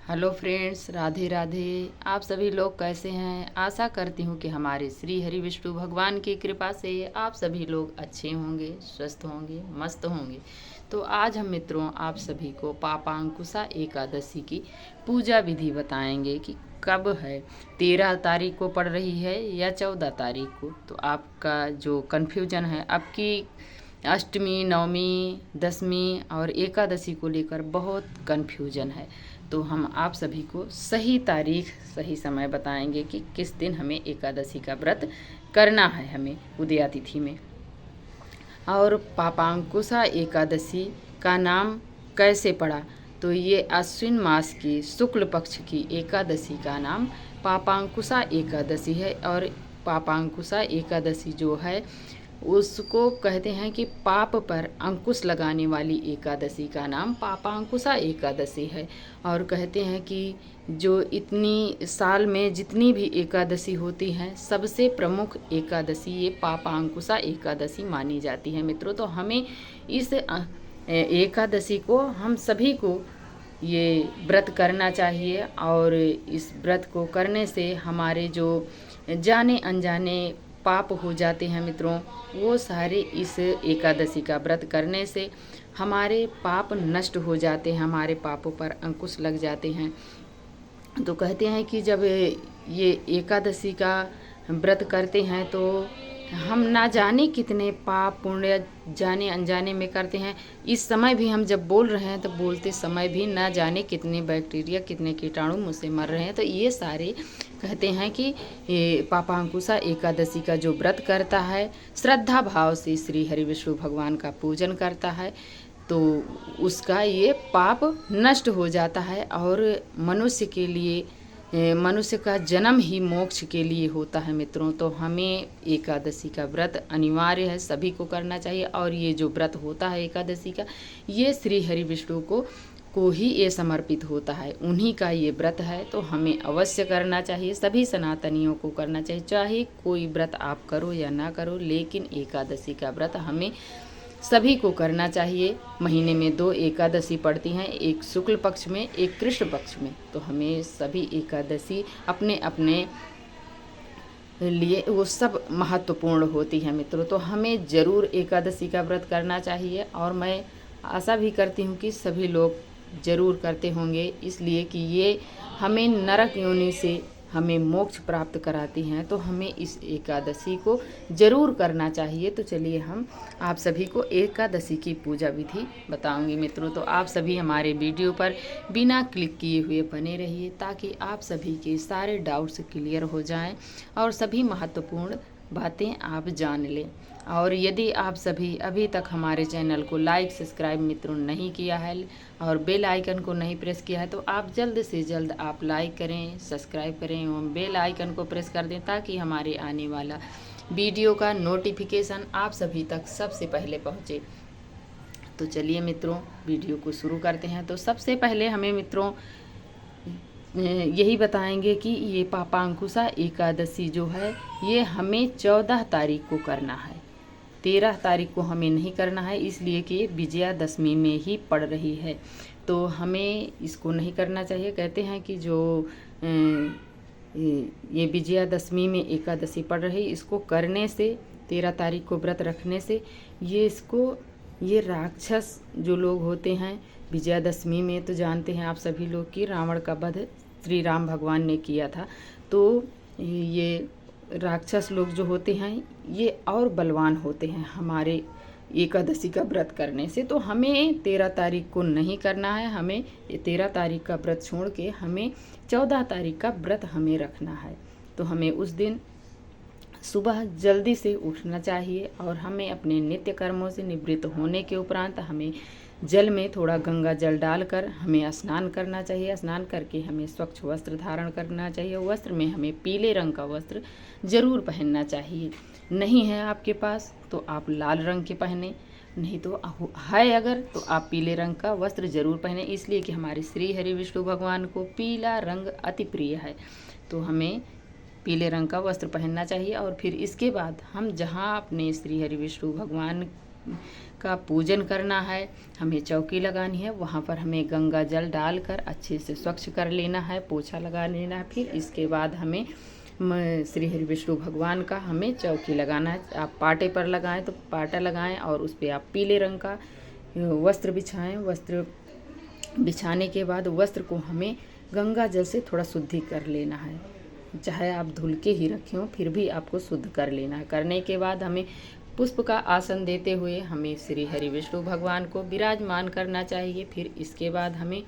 Hello friends, Radhe Radhe. आप सभी लोग कैसे हैं? आशा करती हूँ कि हमारे श्री हरि विष्णु भगवान की कृपा से आप सभी लोग अच्छे होंगे, स्वस्थ होंगे, मस्त होंगे। तो आज हम मित्रों आप सभी को पापांकुशा एकादशी की पूजा विधि बताएंगे कि कब है। 13 तारीख को पड़ रही है या 14 तारीख को। तो आपका जो कन्फ्यूजन है, आपकी अष्टमी, नवमी, दशमी और एकादशी को लेकर बहुत कन्फ्यूजन है। तो हम आप सभी को सही तारीख, सही समय बताएंगे कि किस दिन हमें एकादशी का व्रत करना है, हमें उदया तिथि में। और पापांकुशा एकादशी का नाम कैसे पड़ा? तो ये अश्विन मास की शुक्ल पक्ष की एकादशी का नाम पापांकुशा एकादशी है। और पापांकुशा एकादशी जो है उसको कहते हैं कि पाप पर अंकुश लगाने वाली एकादशी का नाम पापांकुशा एकादशी है। और कहते हैं कि जो इतनी साल में जितनी भी एकादशी होती हैं, सबसे प्रमुख एकादशी ये पापांकुशा एकादशी मानी जाती है मित्रों। तो हमें इस एकादशी को, हम सभी को ये व्रत करना चाहिए। और इस व्रत को करने से हमारे जो जाने अनजाने पाप हो जाते हैं मित्रों, वो सारे इस एकादशी का व्रत करने से हमारे पाप नष्ट हो जाते हैं, हमारे पापों पर अंकुश लग जाते हैं। तो कहते हैं कि जब ये एकादशी का व्रत करते हैं तो हम ना जाने कितने पाप पुण्य जाने अनजाने में करते हैं। इस समय भी हम जब बोल रहे हैं तो बोलते समय भी ना जाने कितने बैक्टीरिया, कितने कीटाणु मुझसे मर रहे हैं। तो ये सारे कहते हैं कि पापांकुशा एकादशी का जो व्रत करता है, श्रद्धा भाव से श्री हरि विष्णु भगवान का पूजन करता है, तो उसका ये पाप नष्ट हो जाता है। और मनुष्य के लिए, मनुष्य का जन्म ही मोक्ष के लिए होता है मित्रों। तो हमें एकादशी का व्रत अनिवार्य है, सभी को करना चाहिए। और ये जो व्रत होता है एकादशी का, ये श्री हरि विष्णु को ही ये समर्पित होता है, उन्हीं का ये व्रत है। तो हमें अवश्य करना चाहिए, सभी सनातनियों को करना चाहिए। चाहे कोई व्रत आप करो या ना करो, लेकिन एकादशी का व्रत हमें सभी को करना चाहिए। महीने में 2 एकादशी पड़ती हैं, एक शुक्ल पक्ष में, एक कृष्ण पक्ष में। तो हमें सभी एकादशी अपने अपने लिए वो सब महत्वपूर्ण होती है मित्रों। तो हमें ज़रूर एकादशी का व्रत करना चाहिए। और मैं आशा भी करती हूँ कि सभी लोग ज़रूर करते होंगे, इसलिए कि ये हमें नरक योनि से हमें मोक्ष प्राप्त कराती हैं। तो हमें इस एकादशी को ज़रूर करना चाहिए। तो चलिए हम आप सभी को एकादशी की पूजा विधि बताऊंगी मित्रों। तो आप सभी हमारे वीडियो पर बिना क्लिक किए हुए बने रहिए, ताकि आप सभी के सारे डाउट्स क्लियर हो जाएं और सभी महत्वपूर्ण बातें आप जान लें। और यदि आप सभी अभी तक हमारे चैनल को लाइक सब्सक्राइब मित्रों नहीं किया है और बेल आइकन को नहीं प्रेस किया है, तो आप जल्द से जल्द आप लाइक करें, सब्सक्राइब करें एवं बेल आइकन को प्रेस कर दें, ताकि हमारे आने वाला वीडियो का नोटिफिकेशन आप सभी तक सबसे पहले पहुँचे। तो चलिए मित्रों वीडियो को शुरू करते हैं। तो सबसे पहले हमें मित्रों यही बताएंगे कि ये पापांकुशा एकादशी जो है ये हमें 14 तारीख को करना है, 13 तारीख को हमें नहीं करना है, इसलिए कि विजयादशमी में ही पड़ रही है। तो हमें इसको नहीं करना चाहिए। कहते हैं कि जो ये विजयादशमी में एकादशी पड़ रही, इसको करने से, 13 तारीख को व्रत रखने से, ये राक्षस जो लोग होते हैं, विजयादशमी में तो जानते हैं आप सभी लोग कि रावण का वध श्री राम भगवान ने किया था। तो ये राक्षस लोग जो होते हैं ये और बलवान होते हैं हमारे एकादशी का व्रत करने से। तो हमें 13 तारीख को नहीं करना है, हमें 13 तारीख का व्रत छोड़ के हमें 14 तारीख का व्रत हमें रखना है। तो हमें उस दिन सुबह जल्दी से उठना चाहिए और हमें अपने नित्य कर्मों से निवृत्त होने के उपरांत हमें जल में थोड़ा गंगा जल डालकर हमें स्नान करना चाहिए। स्नान करके हमें स्वच्छ वस्त्र धारण करना चाहिए। वस्त्र में हमें पीले रंग का वस्त्र ज़रूर पहनना चाहिए। नहीं है आपके पास तो आप लाल रंग के पहने, नहीं तो है अगर तो आप पीले रंग का वस्त्र ज़रूर पहने, इसलिए कि हमारे श्री हरि विष्णु भगवान को पीला रंग अति प्रिय है। तो हमें पीले रंग का वस्त्र पहनना चाहिए। और फिर इसके बाद हम जहाँ अपने श्री हरि विष्णु भगवान का पूजन करना है, हमें चौकी लगानी है, वहाँ पर हमें गंगा जल डालकर अच्छे से स्वच्छ कर लेना है, पोछा लगा लेना है। फिर इसके बाद हमें श्री हरि विष्णु भगवान का हमें चौकी लगाना है। आप पाटे पर लगाएं तो पाटा लगाएं और उस पर आप पीले रंग का वस्त्र बिछाएं। वस्त्र बिछाने के बाद वस्त्र को हमें गंगा जल से थोड़ा शुद्धि कर लेना है, चाहे आप धुल के ही रखे हो फिर भी आपको शुद्ध कर लेना है। करने के बाद हमें पुष्प का आसन देते हुए हमें श्री हरि विष्णु भगवान को विराजमान करना चाहिए। फिर इसके बाद हमें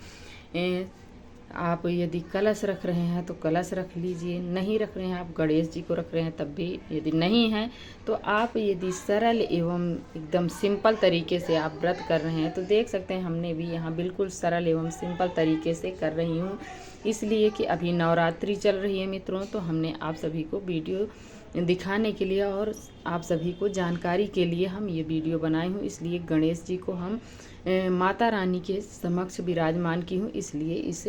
आप यदि कलश रख रहे हैं तो कलश रख लीजिए, नहीं रख रहे हैं आप गणेश जी को रख रहे हैं तब भी, यदि नहीं है तो आप यदि सरल एवं एकदम सिंपल तरीके से आप व्रत कर रहे हैं तो देख सकते हैं हमने भी यहाँ बिल्कुल सरल एवं सिंपल तरीके से कर रही हूँ, इसलिए कि अभी नवरात्रि चल रही है मित्रों। तो हमने आप सभी को वीडियो दिखाने के लिए और आप सभी को जानकारी के लिए हम ये वीडियो बनाई हूँ। इसलिए गणेश जी को हम माता रानी के समक्ष विराजमान की हूँ, इसलिए इस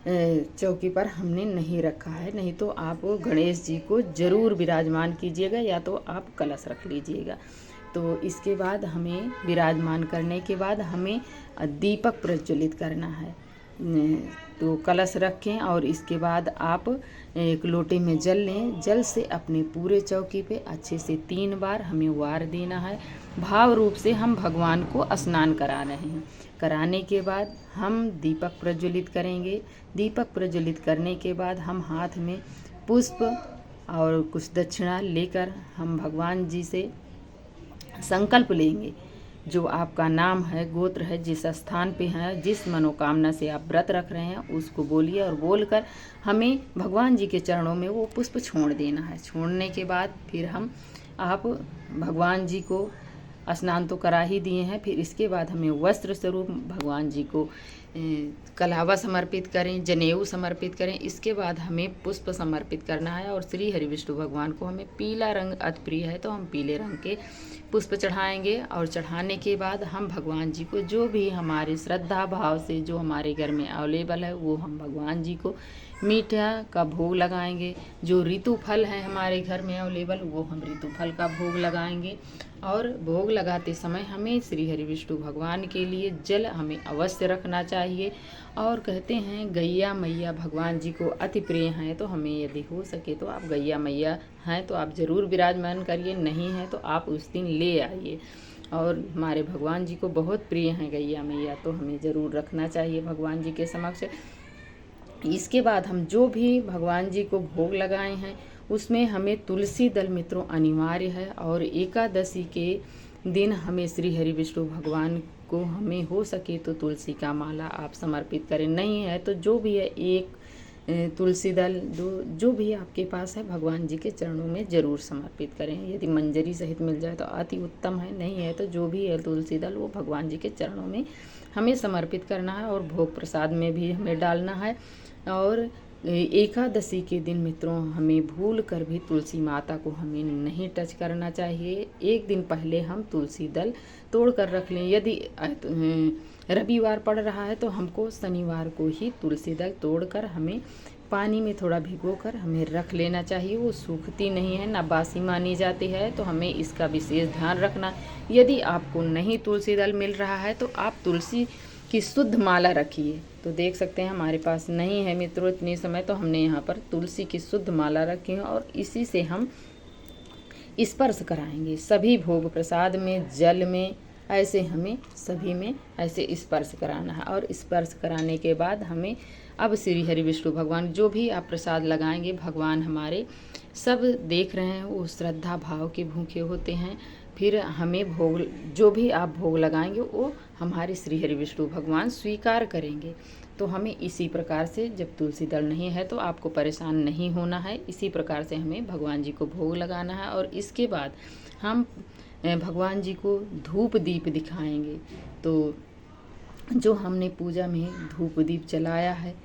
चौकी पर हमने नहीं रखा है। नहीं तो आप गणेश जी को ज़रूर विराजमान कीजिएगा या तो आप कलश रख लीजिएगा। तो इसके बाद हमें विराजमान करने के बाद हमें दीपक प्रज्वलित करना है। तो कलश रखें और इसके बाद आप एक लोटे में जल लें। जल से अपने पूरे चौकी पे अच्छे से 3 बार हमें वार देना है। भाव रूप से हम भगवान को स्नान करा रहे हैं। कराने के बाद हम दीपक प्रज्वलित करेंगे। दीपक प्रज्वलित करने के बाद हम हाथ में पुष्प और कुछ दक्षिणा लेकर हम भगवान जी से संकल्प लेंगे। जो आपका नाम है, गोत्र है, जिस स्थान पे है, जिस मनोकामना से आप व्रत रख रहे हैं उसको बोलिए और बोलकर हमें भगवान जी के चरणों में वो पुष्प छोड़ देना है। छोड़ने के बाद फिर आप भगवान जी को स्नान तो करा ही दिए हैं, फिर इसके बाद हमें वस्त्र स्वरूप भगवान जी को कलावा समर्पित करें, जनेऊ समर्पित करें। इसके बाद हमें पुष्प समर्पित करना है और श्री हरि विष्णु भगवान को हमें पीला रंग अति प्रिय है तो हम पीले रंग के पुष्प चढ़ाएंगे। और चढ़ाने के बाद हम भगवान जी को जो भी हमारे श्रद्धा भाव से जो हमारे घर में अवेलेबल है वो हम भगवान जी को मीठा का भोग लगाएंगे। जो ऋतु फल है हमारे घर में अवेलेबल वो हम ऋतु फल का भोग लगाएंगे। और भोग लगाते समय हमें श्री हरि विष्णु भगवान के लिए जल हमें अवश्य रखना चाहिए। और कहते हैं गैया मैया भगवान जी को अति प्रिय हैं, तो हमें यदि हो सके तो आप गैया मैया हैं तो आप ज़रूर विराजमान करिए, नहीं है तो आप उस दिन ले आइए। और हमारे भगवान जी को बहुत प्रिय हैं गैया मैया, तो हमें ज़रूर रखना चाहिए भगवान जी के समक्ष। इसके बाद हम जो भी भगवान जी को भोग लगाए हैं उसमें हमें तुलसी दल मित्रों अनिवार्य है। और एकादशी के दिन हमें श्री हरि विष्णु भगवान को हमें हो सके तो तुलसी का माला आप समर्पित करें, नहीं है तो जो भी है एक तुलसी दल जो भी आपके पास है भगवान जी के चरणों में ज़रूर समर्पित करें। यदि मंजरी सहित मिल जाए तो अति उत्तम है, नहीं है तो जो भी है तुलसी दल वो भगवान जी के चरणों में हमें समर्पित करना है और भोग प्रसाद में भी हमें डालना है। और एकादशी के दिन मित्रों हमें भूल कर भी तुलसी माता को हमें नहीं टच करना चाहिए। एक दिन पहले हम तुलसी दल तोड़ कर रख लें। यदि रविवार पड़ रहा है तो हमको शनिवार को ही तुलसी दल तोड़कर हमें पानी में थोड़ा भिगोकर हमें रख लेना चाहिए। वो सूखती नहीं है, ना बासी मानी जाती है, तो हमें इसका विशेष ध्यान रखना। यदि आपको नहीं तुलसी दल मिल रहा है तो आप तुलसी की शुद्ध माला रखिए। तो देख सकते हैं हमारे पास नहीं है मित्रों इतने समय, तो हमने यहाँ पर तुलसी की शुद्ध माला रखी है और इसी से हम स्पर्श कराएंगे। सभी भोग प्रसाद में, जल में, ऐसे हमें सभी में ऐसे स्पर्श कराना है। और स्पर्श कराने के बाद हमें अब श्री हरि विष्णु भगवान जो भी आप प्रसाद लगाएंगे, भगवान हमारे सब देख रहे हैं, वो श्रद्धा भाव के भूखे होते हैं। फिर हमें भोग जो भी आप भोग लगाएंगे वो हमारे श्री हरि विष्णु भगवान स्वीकार करेंगे। तो हमें इसी प्रकार से, जब तुलसी दल नहीं है तो आपको परेशान नहीं होना है, इसी प्रकार से हमें भगवान जी को भोग लगाना है। और इसके बाद हम भगवान जी को धूप दीप दिखाएंगे। तो जो हमने पूजा में धूप दीप जलाया है,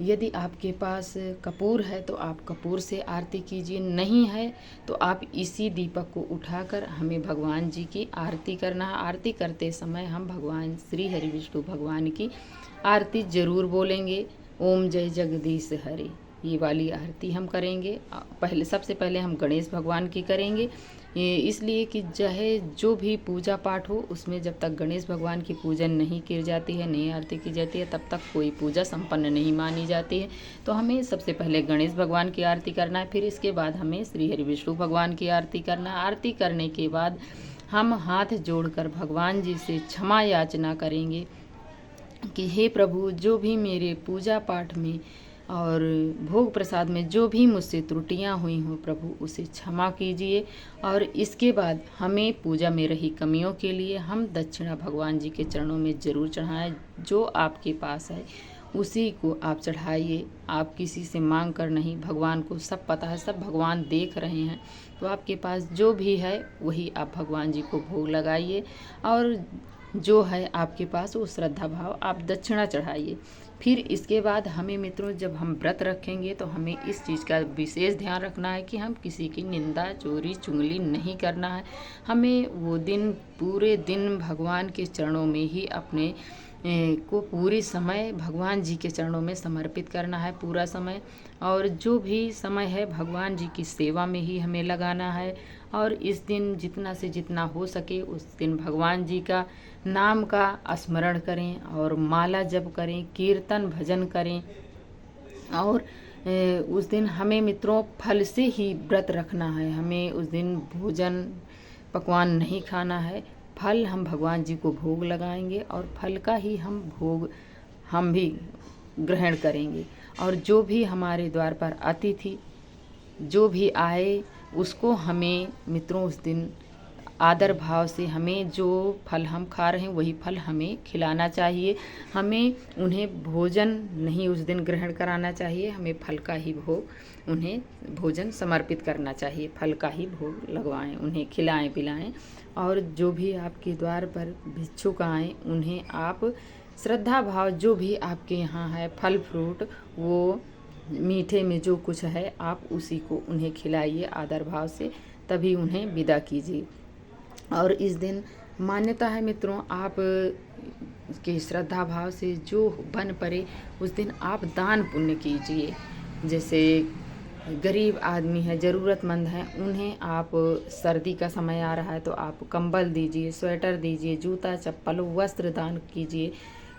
यदि आपके पास कपूर है तो आप कपूर से आरती कीजिए, नहीं है तो आप इसी दीपक को उठाकर हमें भगवान जी की आरती करना है। आरती करते समय हम भगवान श्री हरि विष्णु भगवान की आरती जरूर बोलेंगे। ओम जय जगदीश हरि, ये वाली आरती हम करेंगे। पहले सबसे पहले हम गणेश भगवान की करेंगे, ये इसलिए कि चाहे जो भी पूजा पाठ हो उसमें जब तक गणेश भगवान की पूजन नहीं की जाती है, नहीं आरती की जाती है, तब तक कोई पूजा संपन्न नहीं मानी जाती है। तो हमें सबसे पहले गणेश भगवान की आरती करना है, फिर इसके बाद हमें श्री हरि विष्णु भगवान की आरती करना है। आरती करने के बाद हम हाथ जोड़कर भगवान जी से क्षमा याचना करेंगे कि हे प्रभु, जो भी मेरे पूजा पाठ में और भोग प्रसाद में जो भी मुझसे त्रुटियां हुई हों प्रभु, उसे क्षमा कीजिए। और इसके बाद हमें पूजा में रही कमियों के लिए हम दक्षिणा भगवान जी के चरणों में ज़रूर चढ़ाएं। जो आपके पास है उसी को आप चढ़ाइए, आप किसी से मांग कर नहीं, भगवान को सब पता है, सब भगवान देख रहे हैं। तो आपके पास जो भी है वही आप भगवान जी को भोग लगाइए, और जो है आपके पास वो श्रद्धा भाव आप दक्षिणा चढ़ाइए। फिर इसके बाद हमें मित्रों, जब हम व्रत रखेंगे तो हमें इस चीज़ का विशेष ध्यान रखना है कि हम किसी की निंदा, चोरी, चुगली नहीं करना है। हमें वो दिन पूरे दिन भगवान के चरणों में ही अपने को पूरी समय भगवान जी के चरणों में समर्पित करना है, पूरा समय। और जो भी समय है भगवान जी की सेवा में ही हमें लगाना है। और इस दिन जितना से जितना हो सके उस दिन भगवान जी का नाम का स्मरण करें और माला जप करें, कीर्तन भजन करें। और उस दिन हमें मित्रों फल से ही व्रत रखना है। हमें उस दिन भोजन पकवान नहीं खाना है। फल हम भगवान जी को भोग लगाएंगे और फल का ही हम भोग हम भी ग्रहण करेंगे। और जो भी हमारे द्वार पर अतिथि जो भी आए उसको हमें मित्रों उस दिन आदर भाव से हमें जो फल हम खा रहे हैं वही फल हमें खिलाना चाहिए। हमें उन्हें भोजन नहीं उस दिन ग्रहण कराना चाहिए, हमें फल का ही भोग उन्हें भोजन समर्पित करना चाहिए, फल का ही भोग लगवाएं, उन्हें खिलाएं पिलाएं। और जो भी आपके द्वार पर भिक्षुक आएँ उन्हें आप श्रद्धा भाव जो भी आपके यहाँ है फल फ्रूट, वो मीठे में जो कुछ है आप उसी को उन्हें खिलाइए आदर भाव से, तभी उन्हें विदा कीजिए। और इस दिन मान्यता है मित्रों, आप के श्रद्धा भाव से जो बन पड़े उस दिन आप दान पुण्य कीजिए। जैसे गरीब आदमी है, ज़रूरतमंद हैं, उन्हें आप सर्दी का समय आ रहा है तो आप कंबल दीजिए, स्वेटर दीजिए, जूता चप्पल वस्त्र दान कीजिए,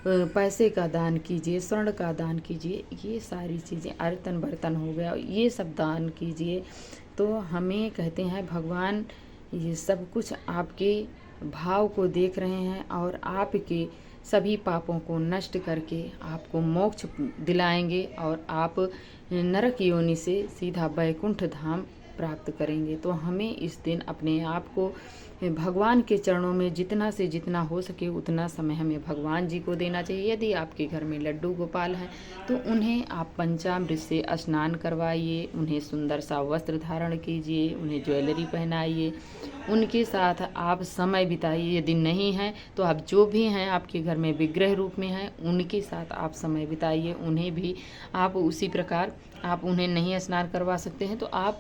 पैसे का दान कीजिए, स्वर्ण का दान कीजिए। ये सारी चीज़ें, अर्तन बर्तन हो गया, ये सब दान कीजिए। तो हमें कहते हैं भगवान ये सब कुछ आपके भाव को देख रहे हैं और आपके सभी पापों को नष्ट करके आपको मोक्ष दिलाएंगे और आप नरक योनि से सीधा वैकुंठ धाम प्राप्त करेंगे। तो हमें इस दिन अपने आप को भगवान के चरणों में जितना से जितना हो सके उतना समय हमें भगवान जी को देना चाहिए। यदि आपके घर में लड्डू गोपाल हैं तो उन्हें आप पंचामृत से स्नान करवाइए, उन्हें सुंदर सा वस्त्र धारण कीजिए, उन्हें ज्वेलरी पहनाइए, उनके साथ आप समय बिताइए। यदि नहीं हैं तो आप जो भी हैं आपके घर में विग्रह रूप में हैं उनके साथ आप समय बिताइए। उन्हें भी आप उसी प्रकार, आप उन्हें नहीं स्नान करवा सकते हैं तो आप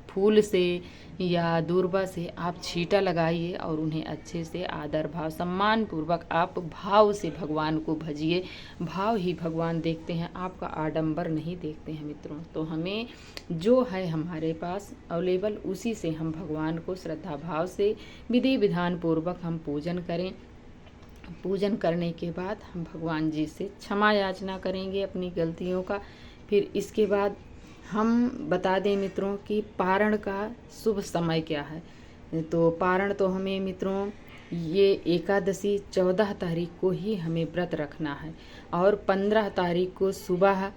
फूल से या दूर्वा से आप छींटा लगाइए और उन्हें अच्छे से आदर भाव सम्मान पूर्वक आप भाव से भगवान को भजिए। भाव ही भगवान देखते हैं, आपका आडंबर नहीं देखते हैं मित्रों। तो हमें जो है हमारे पास अवेलेबल उसी से हम भगवान को श्रद्धा भाव से विधि विधान पूर्वक हम पूजन करें। पूजन करने के बाद हम भगवान जी से क्षमा याचना करेंगे अपनी गलतियों का। फिर इसके बाद हम बता दें मित्रों कि पारण का शुभ समय क्या है। तो पारण तो हमें मित्रों ये एकादशी 14 तारीख को ही हमें व्रत रखना है और 15 तारीख को सुबह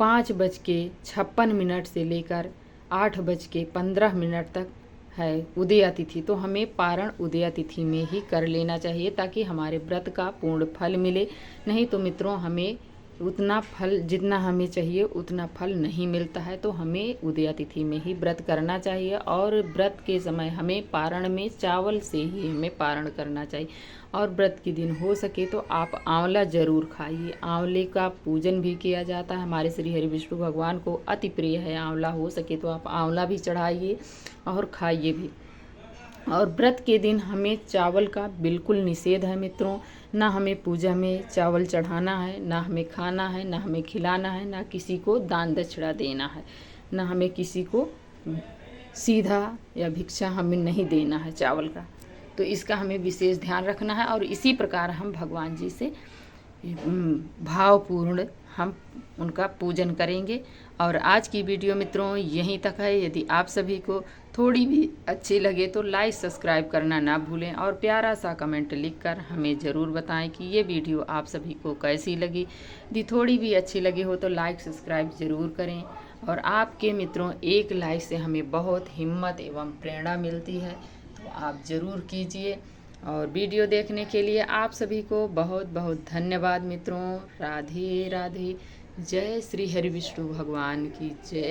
5:56 से लेकर 8:15 तक है उदया तिथि। तो हमें पारण उदया तिथि में ही कर लेना चाहिए ताकि हमारे व्रत का पूर्ण फल मिले। नहीं तो मित्रों हमें उतना फल जितना हमें चाहिए उतना फल नहीं मिलता है। तो हमें उदया तिथि में ही व्रत करना चाहिए और व्रत के समय हमें पारण में चावल से ही हमें पारण करना चाहिए। और व्रत के दिन हो सके तो आप आंवला जरूर खाइए। आंवले का पूजन भी किया जाता है, हमारे श्री हरि विष्णु भगवान को अति प्रिय है आंवला। हो सके तो आप आंवला भी चढ़ाइए और खाइए भी। और व्रत के दिन हमें चावल का बिल्कुल निषेध है मित्रों। ना हमें पूजा में चावल चढ़ाना है, ना हमें खाना है, ना हमें खिलाना है, ना किसी को दान दक्षिणा देना है, ना हमें किसी को सीधा या भिक्षा हमें नहीं देना है चावल का। तो इसका हमें विशेष ध्यान रखना है और इसी प्रकार हम भगवान जी से भावपूर्ण हम उनका पूजन करेंगे। और आज की वीडियो मित्रों यहीं तक है। यदि आप सभी को थोड़ी भी अच्छी लगे तो लाइक सब्सक्राइब करना ना भूलें और प्यारा सा कमेंट लिखकर हमें ज़रूर बताएं कि ये वीडियो आप सभी को कैसी लगी। यदि थोड़ी भी अच्छी लगी हो तो लाइक सब्सक्राइब ज़रूर करें। और आपके मित्रों एक लाइक से हमें बहुत हिम्मत एवं प्रेरणा मिलती है, तो आप ज़रूर कीजिए। और वीडियो देखने के लिए आप सभी को बहुत बहुत धन्यवाद मित्रों। राधे राधे। जय श्री हरि विष्णु भगवान की जय।